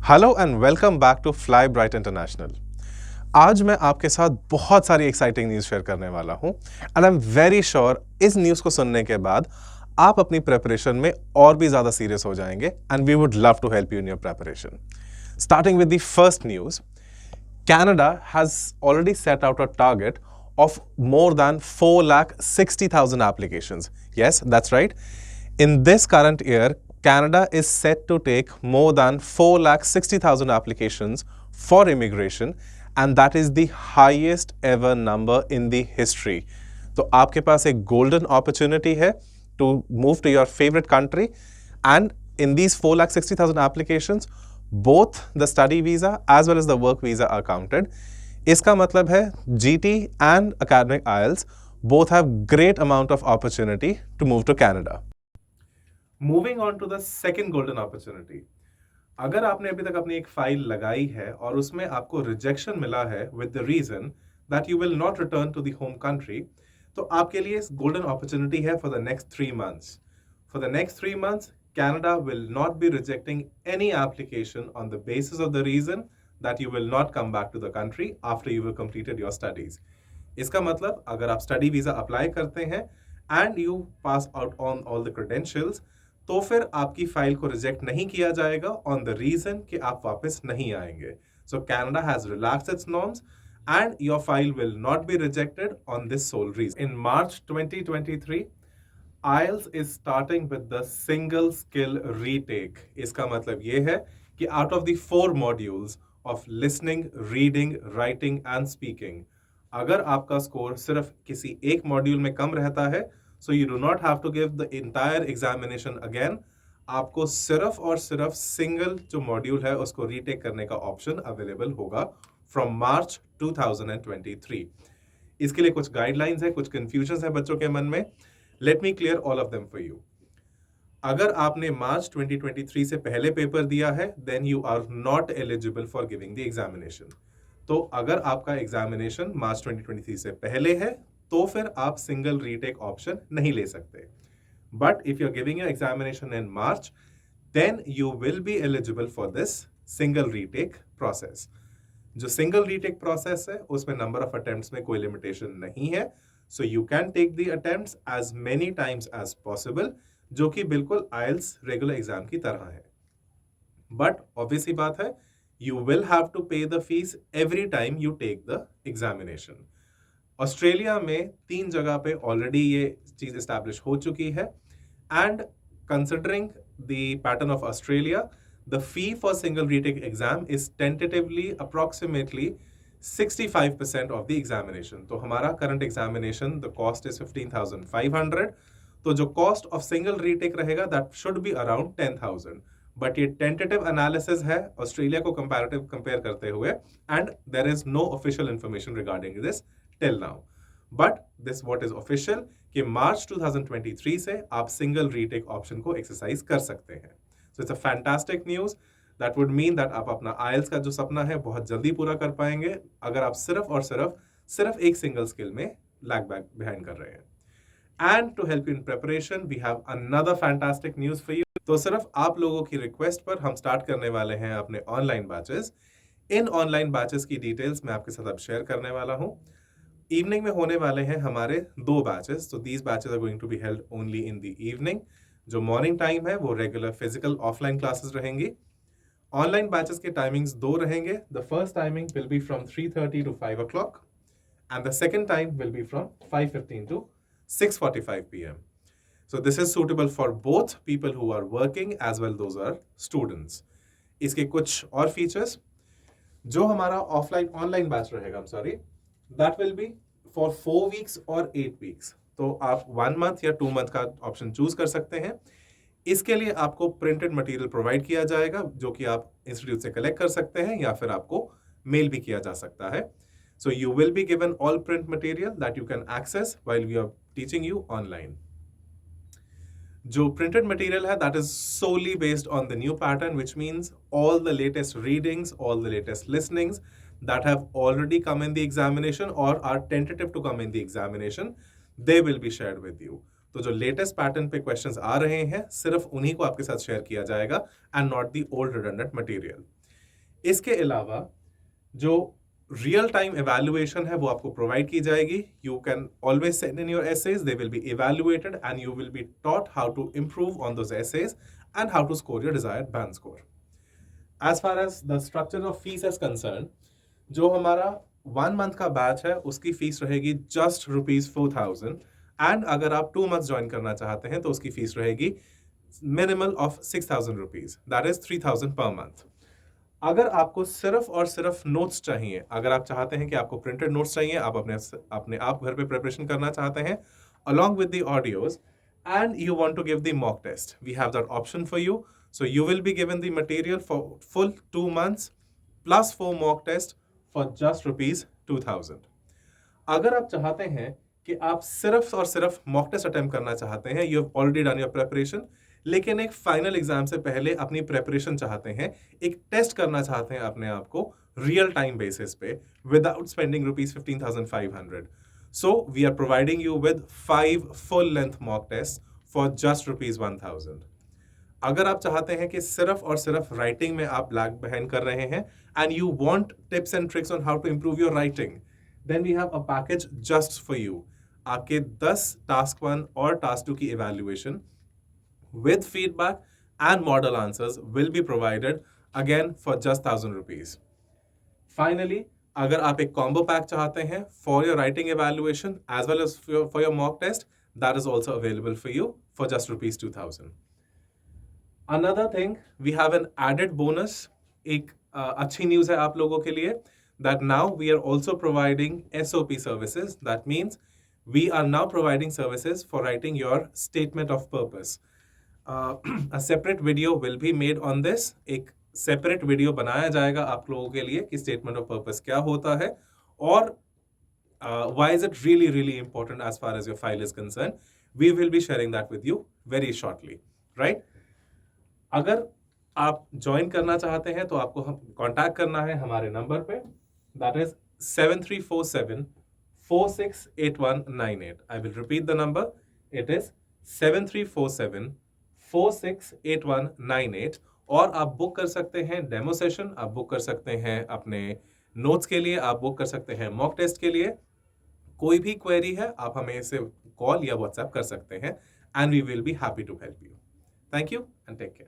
Hello and welcome back to Fly Bright International. आज मैं आपके साथ बहुत सारी एक्साइटिंग न्यूज़ शेयर करने वाला हूं and I am very sure इस न्यूज़ को सुनने के बाद आप अपनी प्रिपरेशन में और भी ज़्यादा सीरियस हो जाएंगे and we would love to help you in your preparation. Starting with the first news, Canada has already set out a target of more than 4,60,000 applications. Yes, that's right. In this current year, Canada is set to take more than 4,60,000 applications for immigration, and that is the highest ever number in the history. तो आपके पास एक golden opportunity है to move to your favorite country, and in these 4,60,000 applications, both the study visa as well as the work visa are counted. इसका मतलब है GT and academic IELTS both have great amount of opportunity to move to Canada. Moving on to the second golden opportunity. अगर आपने अभी तक अपनी एक file लगाई है और उसमें आपको रिजेक्शन मिला है with the reason that you will not return to the home country, तो आपके लिए golden opportunity है for the next 3 months. For the next 3 months, Canada will not be rejecting any application on the basis of the reason that you will not come back to the country after you have completed your studies. इसका मतलब अगर आप study visa apply करते हैं and you pass out on all the credentials, तो फिर आपकी file को रिजेक्ट नहीं किया जाएगा ऑन द रीजन कि आप वापस नहीं आएंगे. सो Canada has relaxed it's norms and your file will not be rejected on this sole reason. In March 2023, IELTS is starting with the single skill retake. इसका मतलब ये है कि out of the 4 modules of listening, reading, writing and speaking, अगर आपका score सिर्फ किसी एक मॉड्यूल में कम रहता है, so you do not have to give the entire examination again. आपको सिर्फ और सिर्फ सिंगल जो मॉड्यूल है उसको रीटेक करने का ऑप्शन अवेलेबल होगा फ्रॉम मार्च 2023. इसके लिए कुछ गाइडलाइंस है, कुछ कंफ्यूजन है बच्चों के मन में. Let me clear all of them for you. अगर आपने मार्च 2023 से पहले पेपर दिया है, then you are not eligible for giving the examination. तो अगर आपका एग्जामिनेशन मार्च 2023 से पहले है, तो फिर आप सिंगल रीटेक ऑप्शन नहीं ले सकते. But if you are giving your examination in March, then you will be eligible for this single retake process. जो सिंगल रीटेक प्रोसेस है उसमें नंबर ऑफ अटेम्प्ट्स में कोई लिमिटेशन नहीं है. So you can take the attempts as many times as possible, जो कि बिल्कुल IELTS रेगुलर एग्जाम की तरह है. बट ऑब्वियसली बात है, you will have to pay the fees every time you take the examination. Australia में 3 जगह पे ऑलरेडी ये चीज एस्टैब्लिश हो चुकी है, and considering the pattern of Australia, the fee for single retake exam is tentatively approximately 65% of the examination. तो हमारा current examination the cost is 15,500. तो जो कॉस्ट ऑफ सिंगल रीटेक रहेगा that should be around 10,000. But ये tentative analysis है Australia को compare करते हुए, and there is no official information regarding this till now. But this what is official कि मार्च 2023 से आप सिंगल रीटेक ऑप्शन को एक्सरसाइज कर सकते हैं. So it's a fantastic news. That would mean that आप अपना IELTS का जो सपना है बहुत जल्दी पूरा कर पाएंगे अगर आप सिर्फ और सिर्फ एक सिंगल स्किल में लैग बैक बिहाइंड कर रहे हैं. And to help you in preparation, we have another fantastic news for you. तो सिर्फ आप लोगों की रिक्वेस्ट पर हम स्टार्ट करने वाले हैं अपने ऑनलाइन बैचेस. इन ऑनलाइन बैचेस की डिटेल्स मैं आपके साथ अब शेयर करने वाला हूं. इवनिंग में होने वाले हैं हमारे 2 बैचेस. तो these batches are going to be held only in the evening. जो मॉर्निंग टाइम है वो रेगुलर फिजिकल ऑफलाइन क्लासेस रहेंगी. ऑनलाइन बैचेस के टाइमिंग्स 2 रहेंगे. The first timing will be from 3:30 to 5 o'clock and the second time will be from 5:15 to 6:45 p.m. So this is suitable for both people who are working as well those are students. इसके कुछ और features, जो हमारा online batch रहेगा, that will be for 4 weeks और 8 weeks. तो आप 1 month या 2 month का ऑप्शन चूज कर सकते हैं. इसके लिए आपको प्रिंटेड मटेरियल प्रोवाइड किया जाएगा, जो कि आप इंस्टीट्यूट से कलेक्ट कर सकते हैं या फिर आपको मेल भी किया जा सकता है. So you will be given all print material that you can access while we are teaching you online. जो printed material है that is solely based on the new pattern, which means all the latest readings, all the latest listenings that have already come in the examination or are tentative to come in the examination, they will be shared with you. तो जो latest pattern पे questions आ रहे हैं सिर्फ उन्हीं को आपके साथ शेयर किया जाएगा and not the old redundant material. इसके अलावा जो रियल टाइम evaluation है वो आपको प्रोवाइड की जाएगी. You can always send in your essays, they will be evaluated and you will be taught how to improve on those essays and how to score your desired band score. As far as the structure of fees is concerned, जो हमारा 1 month का batch है उसकी fees रहेगी just ₹4,000 and अगर आप 2 months join करना चाहते हैं तो उसकी फीस रहेगी minimal of ₹6,000, that is 3,000 per month. अगर आपको सिर्फ और सिर्फ नोट्स चाहिए, अगर आप चाहते हैं कि आपको प्रिंटेड नोट्स चाहिए, आप अपने आप घर पे प्रिपरेशन करना चाहते हैं along with the audios and you want to give the mock test, we have that option for you. So you will be given the material for full 2 months plus 4 mock tests for just ₹2,000. अगर आप चाहते हैं कि आप सिर्फ और सिर्फ mock test attempt करना चाहते हैं, you have already done your preparation, लेकिन एक फाइनल एग्जाम से पहले अपनी प्रिपरेशन चाहते हैं, एक टेस्ट करना चाहते हैं अपने आप को रियल टाइम बेसिस पे without spending ₹15,500. So we are providing you with 5 full length mock test for just ₹1,000. अगर आप चाहते हैं कि सिर्फ और सिर्फ राइटिंग में आप लैग बिहाइंड कर रहे हैं and you want tips and tricks on how to improve your writing, then we have a package just for you. आपके 10 टास्क 1 और टास्क 2 की evaluation with feedback and model answers will be provided again for just ₹1,000. Finally, अगर आप एक combo pack चाहते हैं for your writing evaluation as well as for your mock test, that is also available for you for just ₹2,000. Another thing, we have an added bonus. एक अच्छी news है आप लोगों के लिए that now we are also providing SOP services. That means we are now providing services for writing your statement of purpose. A separate video will be made on this. एक separate video बनाया जाएगा आप लोगों के लिए कि statement of purpose क्या होता है और why is it really really important as far as your file is concerned. We will be sharing that with you very shortly, right? अगर आप ज्वाइन करना चाहते हैं तो आपको हम कांटेक्ट करना है हमारे नंबर पे, that is 7347468198. I will repeat the number, it is 7347468198. और आप बुक कर सकते हैं डेमो सेशन, आप बुक कर सकते हैं अपने नोट्स के लिए, आप बुक कर सकते हैं मॉक टेस्ट के लिए. कोई भी क्वेरी है आप हमें से कॉल या व्हाट्सएप कर सकते हैं and we will be happy to help you. Thank you and take care.